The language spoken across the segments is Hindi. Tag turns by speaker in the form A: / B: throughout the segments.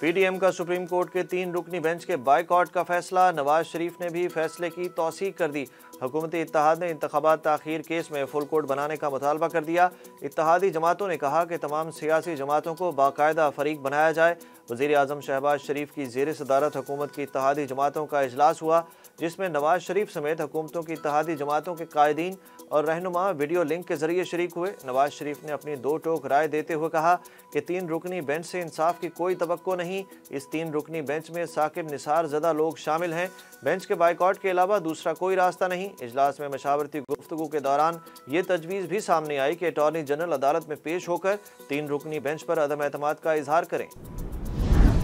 A: पीडीएम का सुप्रीम कोर्ट के 3 रुकनी बेंच के बाइकआउट का फैसला। नवाज शरीफ ने भी फैसले की तौसीक कर दी। हुकूमती इत्तेहाद ने इंतखाबात ताखीर केस में फुल कोर्ट बनाने का मुतालबा कर दिया। इत्तेहादी जमातों ने कहा कि तमाम सियासी जमातों को बाकायदा फरीक बनाया जाए। वज़ीर आज़म शहबाज शरीफ की ज़ेर सदारत हुकूमत की इत्तेहादी जमातों का इजलास हुआ, जिसमें नवाज शरीफ समेत हुकूमतों की इत्तेहादी जमातों के कायदीन और रहनुमा वीडियो लिंक के जरिए शरीक हुए। नवाज शरीफ ने अपनी दो टोक राय देते हुए कहा कि 3 रुकनी बेंच से इंसाफ की कोई तवक्को नहीं। इस 3 रुकनी बेंच में साकिब निसार ज़दा लोग शामिल हैं। बेंच के बाइकआउट के अलावा दूसरा कोई रास्ता नहीं। इजलास में मशावरती गुफ्तगू के दौरान ये तजवीज़ भी सामने आई कि अटॉर्नी जनरल अदालत में पेश होकर 3 रुकनी बेंच पर अदम एतमाद का इजहार करें।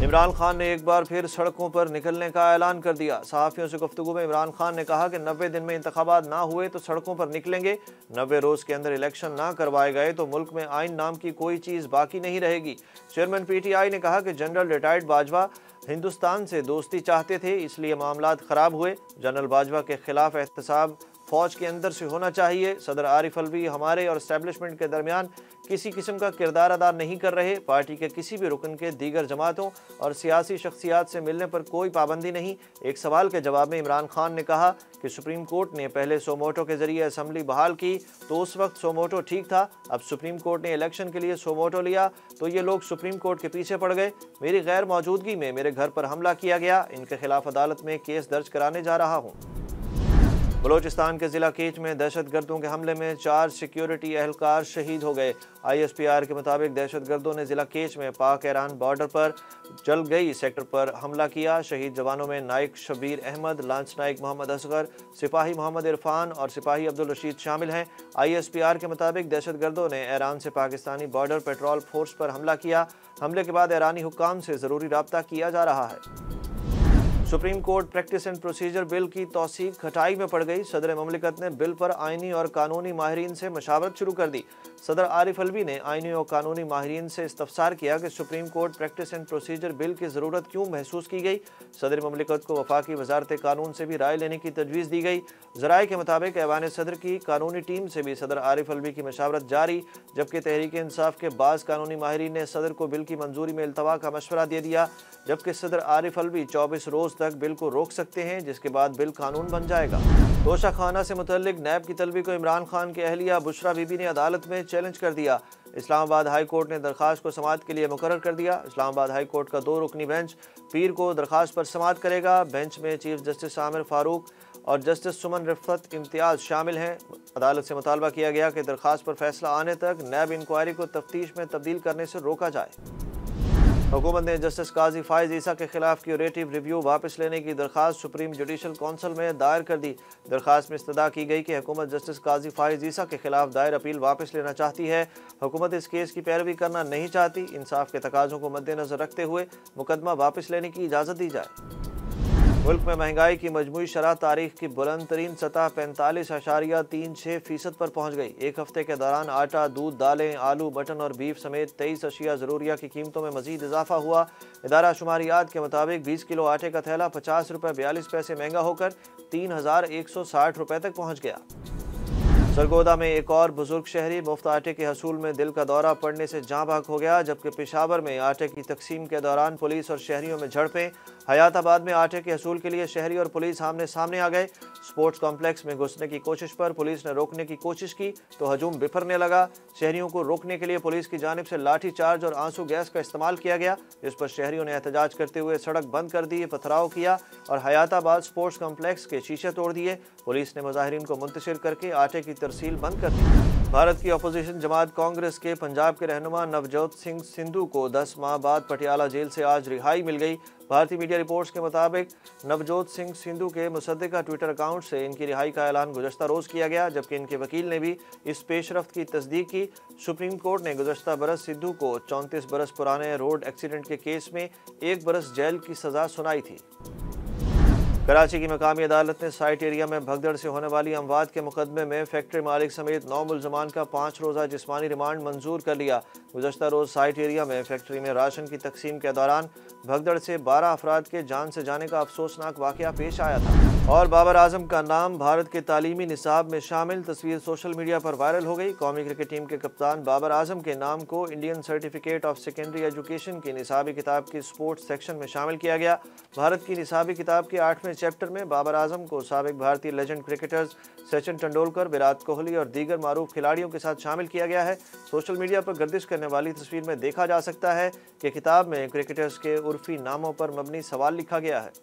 A: इमरान खान ने एक बार फिर सड़कों पर निकलने का ऐलान कर दिया। सहाफ़ियों से गुफ्तगू में इमरान खान ने कहा कि 90 दिन में इंतखाबात ना हुए तो सड़कों पर निकलेंगे। 90 रोज़ के अंदर इलेक्शन ना करवाए गए तो मुल्क में आइन नाम की कोई चीज़ बाकी नहीं रहेगी। चेयरमैन PTI ने कहा कि जनरल रिटायर्ड बाजवा हिंदुस्तान से दोस्ती चाहते थे, इसलिए मामलात ख़राब हुए। जनरल बाजवा के खिलाफ एहतसाब फौज के अंदर से होना चाहिए। सदर आरिफ अलवी हमारे और एस्टेब्लिशमेंट के दरमियान किसी किस्म का किरदार अदा नहीं कर रहे। पार्टी के किसी भी रुकन के दीगर जमातों और सियासी शख्सियात से मिलने पर कोई पाबंदी नहीं। एक सवाल के जवाब में इमरान खान ने कहा कि सुप्रीम कोर्ट ने पहले सोमोटो के जरिए असम्बली बहाल की तो उस वक्त सोमोटो ठीक था। अब सुप्रीम कोर्ट ने इलेक्शन के लिए सोमोटो लिया तो ये लोग सुप्रीम कोर्ट के पीछे पड़ गए। मेरी गैर मौजूदगी में मेरे घर पर हमला किया गया। इनके खिलाफ अदालत में केस दर्ज कराने जा रहा हूँ। बलोचिस्तान के ज़िला केच में दहशतगर्दों के हमले में 4 सिक्योरिटी एहलकार शहीद हो गए। ISPR के मुताबिक दहशतगर्दों ने ज़िला केच में पाक ईरान बॉर्डर पर जल गई सेक्टर पर हमला किया। शहीद जवानों में नाइक शबीर अहमद, लांस नाइक मोहम्मद असगर, सिपाही मोहम्मद इरफान और सिपाही अब्दुल रशीद शामिल हैं। ISPR के मुताबिक दहशतगर्दों ने ईरान से पाकिस्तानी बॉर्डर पेट्रोल फोर्स पर हमला किया। हमले के बाद ईरानी हुक्काम से ज़रूरी रब्ता किया जा रहा है। Supreme court practice and procedure bill की तौसीक खटाई में पड़ गई। सदर ममलिकत ने बिल पर आइनी और कानूनी माहिरीन से मशावरत शुरू कर दी। सदर आरिफ अलवी ने आइनी और कानूनी माहिरीन से इस्तफसार किया कि supreme court practice and procedure bill की ज़रूरत क्यों महसूस की गई। सदर ममलिकत को वफाकी वजारत कानून से भी राय लेने की तजवीज़ दी गई। ज़राए के मुताबिक ऐवान सदर की कानूनी टीम से भी सदर आरिफ अलवी की मशावरत जारी, जबकि तहरीक इंसाफ के बाज़ कानूनी माहिरीन ने सदर को बिल की मंजूरी में इल्तवा का मशवरा दे दिया, जबकि सदर आरिफ अलवी 24 रोज़ तक बिल को रोक सकते हैं, जिसके बाद बिल कानून बन जाएगा। तोशा खाना से मुतल्लिक नैब की तलबी को इमरान खान की अहलिया बुशरा बीबी ने अदालत में चैलेंज कर दिया। इस्लामाबाद हाई कोर्ट ने दरखास्त को समाअत के लिए मुकर्रर कर दिया। इस्लामाबाद हाई कोर्ट का 2 रुकनी बेंच पीर को दरखास्त पर समाअत करेगा। बेंच में चीफ जस्टिस आमिर फारूक और जस्टिस सुमन रिफ़त इम्तियाज़ शामिल हैं। अदालत से मुतालबा किया गया कि दरखास्त पर फैसला आने तक नैब इंक्वायरी को तफ्तीश में तब्दील करने से रोका जाए। हुकूमत ने जस्टिस काजी फ़ाइज़ ईसा के खिलाफ क्यूरेटिव रिव्यू वापस लेने की दरखास्त सुप्रीम जुडिशल कौंसिल में दायर कर दी। दरखास्त में इस्तदा की गई कि हुकूमत जस्टिस काजी फ़ाइज़ ईसा के खिलाफ दायर अपील वापस लेना चाहती है। हुकूमत इस केस की पैरवी करना नहीं चाहती। इंसाफ के तकाज़ों को मद्देनज़र रखते हुए मुकदमा वापस लेने की इजाज़त दी जाए। मुल्क में महंगाई की मजमूई शरह तारीख की बुलंद तरीन सतह 45.36% पर पहुँच गई। एक हफ्ते के दौरान आटा, दूध, दालें, आलू, मटन और बीफ समेत 23 अशिया ज़रूरिया की कीमतों में मजीद इजाफा हुआ। इदारा शुमारियात के मुताबिक 20 किलो आटे का थैला 50 रुपये 42 पैसे महंगा होकर 3160 रुपये तक पहुँच गया। सरगोदा में एक और बुजुर्ग शहरी मुफ्त आटे के हसूल में दिल का दौरा पड़ने से जाँ बहक हो गया, जबकि पेशावर में आटे की तकसीम के दौरान पुलिस और शहरियों में झड़पें। हयाताबाद में आटे के हसूल के लिए शहरी और पुलिस आमने सामने आ गए। स्पोर्ट्स कॉम्प्लेक्स में घुसने की कोशिश पर पुलिस ने रोकने की कोशिश की तो हजूम बिफरने लगा। शहरियों को रोकने के लिए पुलिस की जानिब से लाठी चार्ज और आंसू गैस का इस्तेमाल किया गया। इस पर शहरियों ने एहतजाज करते हुए सड़क बंद कर दी, पथराव किया और हयाताबाद स्पोर्ट्स कॉम्प्लेक्स के शीशे तोड़ दिए। पुलिस ने मुजाहिरीन को मुंतशिर करके आटे की तरसील बंद कर दी। भारत की अपोजिशन जमात कांग्रेस के पंजाब के रहनुमा नवजोत सिंह सिंधु को 10 माह बाद पटियाला जेल से आज रिहाई मिल गई। भारतीय मीडिया रिपोर्ट्स के मुताबिक नवजोत सिंह सिंधु के मुसद्दिका ट्विटर अकाउंट से इनकी रिहाई का ऐलान गुज़श्ता रोज़ किया गया, जबकि इनके वकील ने भी इस पेशरफ्त की तस्दीक की। सुप्रीम कोर्ट ने गुज़श्ता बरस सिद्धू को 34 बरस पुराने रोड एक्सीडेंट के केस में 1 बरस जेल की सज़ा सुनाई थी। कराची की मकामी अदालत ने साइट एरिया में भगदड़ से होने वाली अमवात के मुकदमे में फैक्ट्री मालिक समेत 9 मुलजमान का 5 रोज़ा जिस्मानी रिमांड मंजूर कर लिया। गुज़श्ता रोज़ साइट एरिया में फैक्ट्री में राशन की तकसीम के दौरान भगदड़ से 12 अफराद के जान से जाने का अफसोसनाक वाक़या पेश आया था। और बाबर आजम का नाम भारत के तालीमी निसाब में शामिल, तस्वीर सोशल मीडिया पर वायरल हो गई। कौमी क्रिकेट टीम के कप्तान बाबर आजम के नाम को Indian certificate of secondary education की निसाबी किताब के स्पोर्ट्स सेक्शन में शामिल किया गया। भारत की निसाबी किताब के 8वें चैप्टर में बाबर आजम को साबिक भारतीय लेजेंड क्रिकेटर्स सचिन तेंदुलकर, विराट कोहली और दीगर मारूफ खिलाड़ियों के साथ शामिल किया गया है। सोशल मीडिया पर गर्दिश करने वाली तस्वीर में देखा जा सकता है कि किताब में क्रिकेटर्स के उर्फी नामों पर मबनी सवाल लिखा गया है।